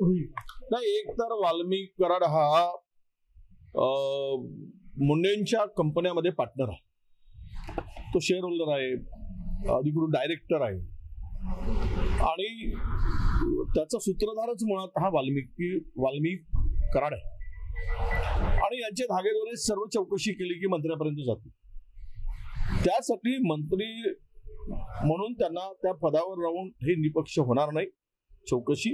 नाही, एक तर वाल्मिक कराड हा मुंडेंच्या कंपन्यामध्ये पार्टनर आहे, तो शेअर होल्डर आहे, अधिकृत डायरेक्टर आहे आणि त्याचा सूत्रधारच मुळात हा वाल्मिक कराड आहे आणि यांच्या धागेद्वारे सर्व चौकशी केली की मंत्र्यापर्यंत जाते. त्यासाठी मंत्री म्हणून त्यांना त्या पदावर राहून हे निपक्ष होणार नाही चौकशी,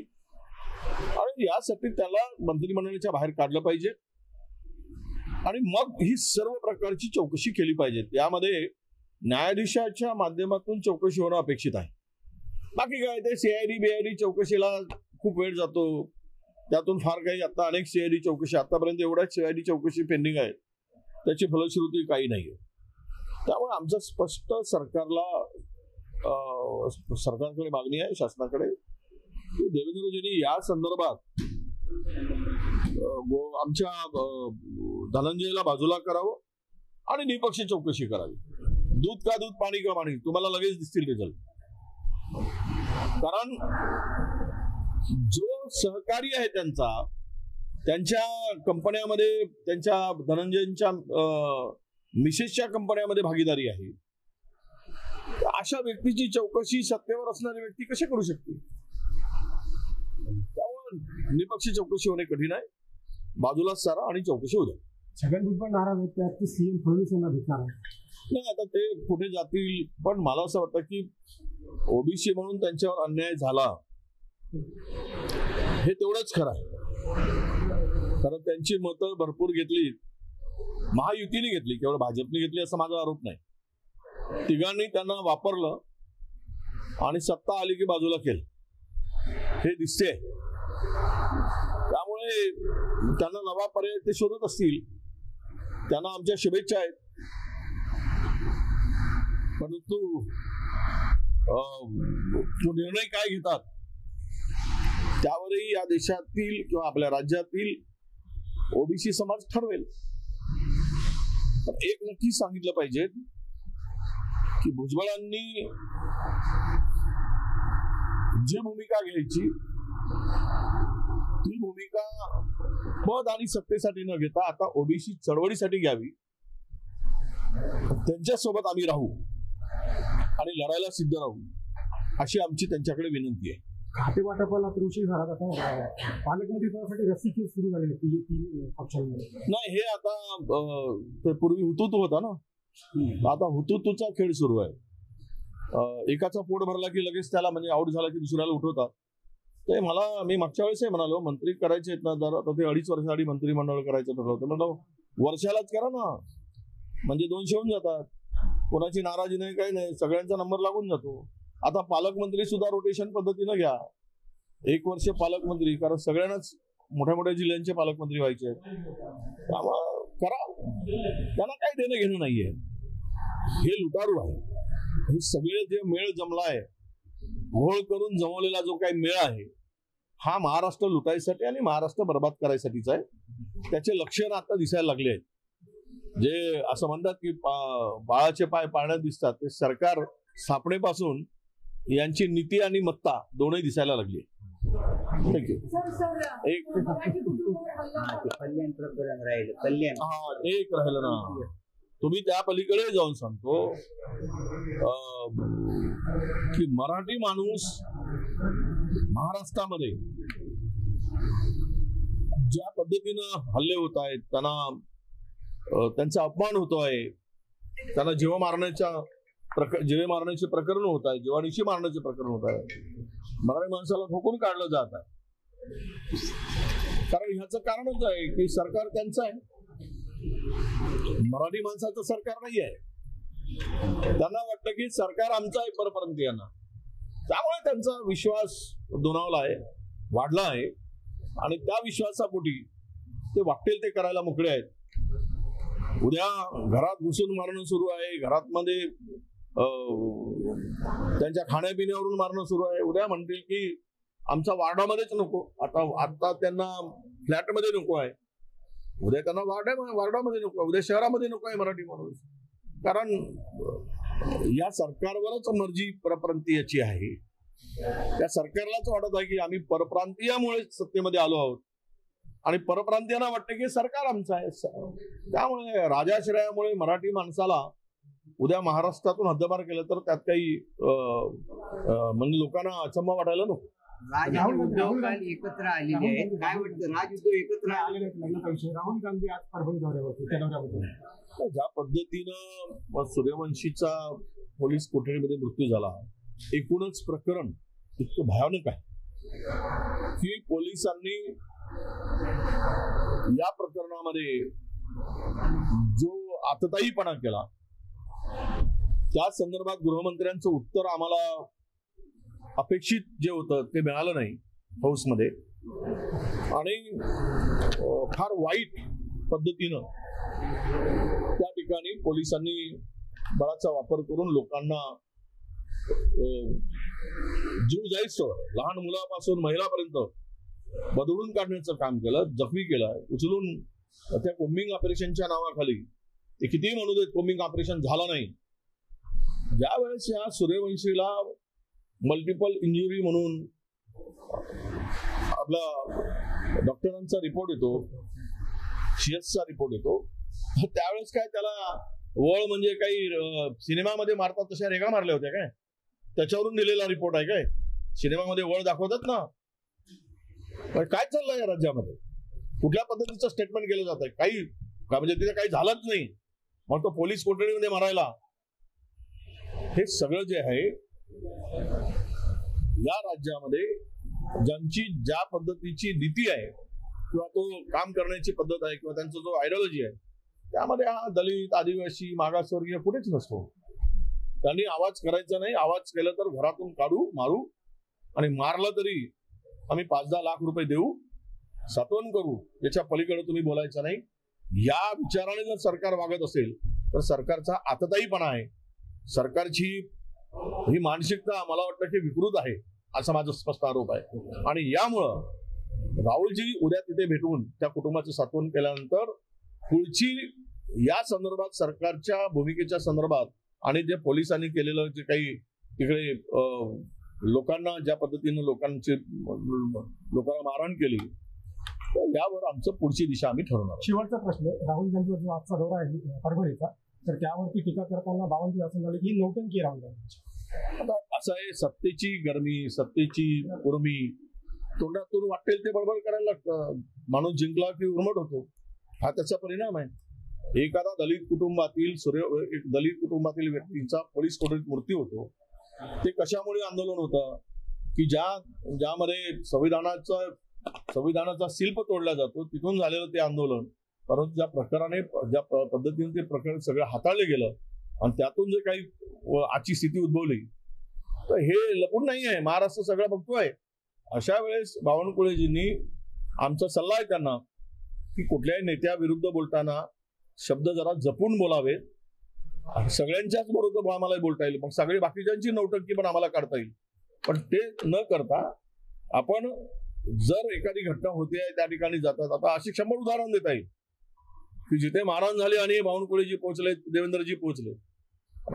आणि यासाठी त्याला मंत्रिमंडळाच्या बाहेर काढलं पाहिजे आणि मग ही सर्व प्रकारची चौकशी केली पाहिजे. यामध्ये न्यायाधीशाच्या माध्यमातून चौकशी होणं अपेक्षित आहे. बाकी काय ते सीआयडी चौकशीला खूप वेळ जातो, त्यातून फार काही आता अनेक सीआयडी चौकशी आतापर्यंत एवढ्याच सीआयडी चौकशी पेंडिंग आहे, त्याची फलश्रुती काही नाहीये. त्यामुळे आमचं स्पष्ट सरकारकडे मागणी आहे, शासनाकडे, की देवेंद्रजींनी या संदर्भात आमच्या धनंजयला बाजूला करावं आणि निपक्ष चौकशी करावी. दूध का दूध पाणी का पाणी, तुम्हाला लगेच दिसतील रिझल्ट. कारण जो सहकारी आहे त्यांच्या कंपन्यामध्ये, त्यांच्या धनंजयच्या मिसेसच्या कंपन्यामध्ये भागीदारी आहे, अशा व्यक्तीची चौकशी सत्तेवर असणारी व्यक्ती कशी करू शकते? त्यामुळे निपक्षी चौकशी होणे कठीण आहे. बाजूला सारा आणि चौकशी होऊ द्या. छगन भुजबळ नाराज आहेत त्यात सीएम फडणवीस यांना भेटणार नाही, आता ते कुठे जातील, पण मला असं वाटतं की ओबीसी म्हणून त्यांच्यावर अन्याय झाला हे तेवढंच खरं आहे. कारण त्यांची मतं भरपूर घेतली, महायुतीने घेतली, केवळ भाजपने घेतली असा माझा आरोप नाही. तिघांनी त्यांना वापरलं आणि सत्ता आली की बाजूला केलं हे दिसते. त्यामुळे त्यांना नवा पर्याय ते शोधत असतील, त्यांना आमच्या शुभेच्छा आहेत. परंतु निर्णय काय घेतात त्यावरही या देशातील किंवा आपल्या राज्यातील ओबीसी समाज ठरवेल. पण एक नक्की सांगितलं पाहिजे की भुजबळांनी जी भूमिका घ्यायची ती भूमिका पद आणि सत्तेसाठी न घेता आता ओबीसी चळवळीसाठी घ्यावी. त्यांच्यासोबत आम्ही राहू आणि लढायला सिद्ध राहू अशी आमची त्यांच्याकडे विनंती आहे. खाते वाटपाला उशीर झाला, आता पालकमंत्री पदासाठी रस्सीखेच सुरू झालेली पक्षांमध्ये. नाही, हे आता पूर्वी हुतुतू होता ना, आता हुतुतूचा खेळ सुरू आहे. एकाचा पोट भरला की लगेच त्याला, म्हणजे आउट झाला की दुसऱ्याला उठवतात. ते मी मागच्या वेळेसही म्हणालो मंत्री करायचे आहेत ना, तर आता ते 2.5 वर्षासाठी मंत्रिमंडळ करायचं ठरवतं. म्हणलं वर्षालाच करा ना, म्हणजे 200 होऊन जातात. कोणाची नाराजी नाही, काही नाही, सगळ्यांचा नंबर लागून जातो. आता पालकमंत्री सुद्धा रोटेशन पद्धतीनं घ्या, 1 वर्ष पालकमंत्री, कारण सगळ्यांनाच मोठ्या मोठ्या जिल्ह्यांचे पालकमंत्री व्हायचे. त्यामुळे करा, त्यांना काही देणं घेणं नाहीये. हे लुटारू आहे. हे सगळे जे मेळ जमलाय, घोळ करून जमवलेला जो काही मेळ आहे, हा महाराष्ट्र लुटायसाठी आणि महाराष्ट्र बर्बाद करायसाठीच आहे. त्याचे लक्षण आता दिसायला लागले आहेत. जे असं म्हणतात की बाळाचे पाय पाळण्यात दिसतात, ते सरकार स्थापनेपासून यांची नीती आणि मत्ता दोन्ही दिसायला लागली. थँक्यू. एक राहिलं ना, तुम्ही त्या पलीकडे जाऊन सांगतो की मराठी माणूस महाराष्ट्रामध्ये ज्या पद्धतीनं हल्ले होत आहेत, त्यांचा अपमान होतोय, त्यांना जीवे मारण्याचे प्रकरण होत आहे, जीवानिशी मारण्याचे प्रकरण होत आहे, मराठी माणसाला ठोकून काढलं जात आहे. कारण ह्याचं कारणच आहे की सरकार त्यांचं आहे, मराठी माणसाचं सरकार नाही आहे. त्यांना वाटतं की सरकार आमचं आहे परप्रांतीयांना. त्यामुळे त्यांचा विश्वास दुणावला आहे, वाढला आहे आणि त्या विश्वासापोटी ते वाटेल ते करायला मोकळे आहेत. उद्या घरात घुसून मारणं सुरू आहे, घरात मध्ये त्यांच्या खाण्यापिण्यावरून मारणं सुरू आहे. उद्या म्हणतील की आमच्या वार्डामध्येच नको, आता त्यांना फ्लॅटमध्ये नको आहे, उद्या त्यांना वार्डामध्ये नको, उद्या शहरामध्ये नको आहे मराठी माणूस. कारण या सरकारवरच मर्जी परप्रांतीयाची आहे. त्या सरकारलाच वाटत आहे की आम्ही परप्रांतीयामुळे सत्तेमध्ये आलो आहोत आणि परप्रांतीयांना वाटतं की सरकार आमचं आहे. त्यामुळे राजाश्रयामुळे मराठी माणसाला उद्या महाराष्ट्रातून हद्दपार केलं तर त्यात काही म्हणजे लोकांना अचंबा वाटायला नको. उद्धव काल एकत्र आलेले आहेत, काय वाटतं राजउद्धव एकत्र आलेले आहेत? राहुल गांधी आज परभणी दौऱ्यावर ज्या पद्धतीनं सूर्यवंशीचा पोलीस कोठडीमध्ये मृत्यू झाला, एकूणच प्रकरण इतकं भयानक आहे की पोलिसांनी या प्रकरणामध्ये जो आतताईपणा केला त्या संदर्भात गृहमंत्र्यांचं उत्तर आम्हाला अपेक्षित जे होतं ते मिळालं नाही हाऊसमध्ये आणि फार वाईट पद्धतीनं त्या ठिकाणी पोलिसांनी बळाचा वापर करून लोकांना जीव जायचं लहान मुलापासून महिलापर्यंत बदलून काढण्याचं काम केलं, जखमी केलं, उचलून त्या कोम्बिंग ऑपरेशनच्या नावाखाली ते कितीही म्हणू देत कोम्बिंग ऑपरेशन झालं नाही. ज्या वेळेस या सूर्यवंशीला मल्टिपल इंजुरी म्हणून आपला डॉक्टरांचा रिपोर्ट येतो, सीएसचा रिपोर्ट येतो, त्यावेळेस काय त्याला वळ म्हणजे काही सिनेमामध्ये मारतात तशा रेगा मारल्या होत्या काय? त्याच्यावरून दिलेला रिपोर्ट आहे काय? सिनेमामध्ये वळ दाखवतात ना. काय चाललंय या राज्यामध्ये? कुठल्या पद्धतीचं स्टेटमेंट केलं जात आहे? काही का म्हणजे तिथे काही झालंच नाही मग तो पोलीस कोठडीमध्ये मारायला. हे सगळं जे आहे या राज्यामध्ये ज्यांची ज्या पद्धतीची नीती आहे किंवा तो काम करण्याची पद्धत आहे किंवा त्यांचा जो आयडिओलॉजी आहे त्यामध्ये हा दलित, आदिवासी, मागासवर्गीय कुठेच नसतो. त्यांनी आवाज करायचा नाही. आवाज केला तर घरातून काढू, मारू आणि मारलं तरी आम्ही 5-10 लाख रुपये देऊ, सात्वन करू, याच्या पलीकडे तुम्ही बोलायचं नाही. या विचाराने जर सरकार वागत असेल तर सरकारचा आतताईपणा आहे, सरकारची ही मानसिकता मला वाटतं की विकृत आहे असा माझा स्पष्ट आरोप आहे. आणि यामुळं राहुलजी उद्या तिथे भेटून त्या कुटुंबाचं सात्वन केल्यानंतर पुढची या संदर्भात सरकारच्या भूमिकेच्या संदर्भात आणि जे पोलिसांनी केलेलं जे काही तिकडे लोकांना ज्या पद्धतीनं लोकांना मारहाण केली तर यावर आमचं पुढची दिशा आम्ही ठरवणार. शेवटचा प्रश्न, राहुल गांधीचा जो आजचा दौरा आहे परभणीचा, तर त्यावरती टीका करताना बावनकुळे असं झालं की नौटंकी राहुल गांधी. आता असं आहे, सत्तेची गरमी, सत्तेची उर्मी, तोंडातून वाटेल ते बडबड करायला लागतं. माणूस जिंकला की उर्मट होतो, हा त्याचा परिणाम आहे. एखादा दलित कुटुंबातील व्यक्तीचा पोलीस कोठडीत मृत्यू होतो, ते कशामुळे आंदोलन होतं की ज्यामध्ये संविधानाचा शिल्प तोडला जातो, तिथून झालेलं ते आंदोलन. परंतु ज्या पद्धतीने ते प्रकरण सगळं हाताळलं गेलं आणि त्यातून जे काही आजची स्थिती उद्भवली तर हे लपून नाही आहे, महाराष्ट्र सगळं बघतोय. अशा वेळेस बावनकुळेजींनी आमचा सल्ला आहे त्यांना की कुठल्याही नेत्याविरुद्ध बोलताना शब्द जरा जपून बोलावेत. सगळ्यांच्याच बरोबर आम्हाला बोलता येईल, मग सगळी बाकीच्यांची नौटंकी पण आम्हाला काढता येईल. पण ते न करता आपण जर एखादी घटना होते त्या ठिकाणी जातात, आता अशी 100 उदाहरण देता येईल की जिथे मारहाण झाली आणि बावनकुळेजी पोहोचले, देवेंद्रजी पोहोचले.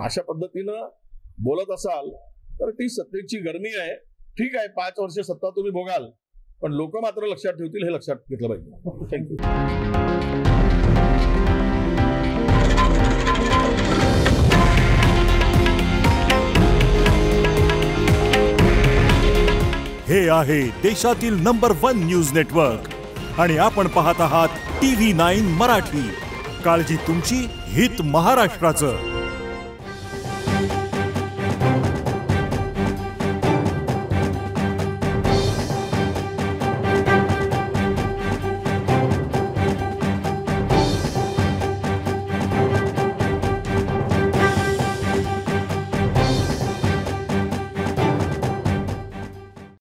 अशा पद्धतीनं बोलत असाल तर ती सत्तेची गरमी आहे. ठीक आहे, 5 वर्ष सत्ता तुम्ही भोगाल, पण लोक मात्र लक्षात ठेवतील, हे लक्षात घेतलं पाहिजे. थँक्यू. हे आहे देशातील नंबर 1 न्यूज नेटवर्क आणि आपण पाहत आहात TV9 मराठी. काळजी तुमची, हित महाराष्ट्राचं.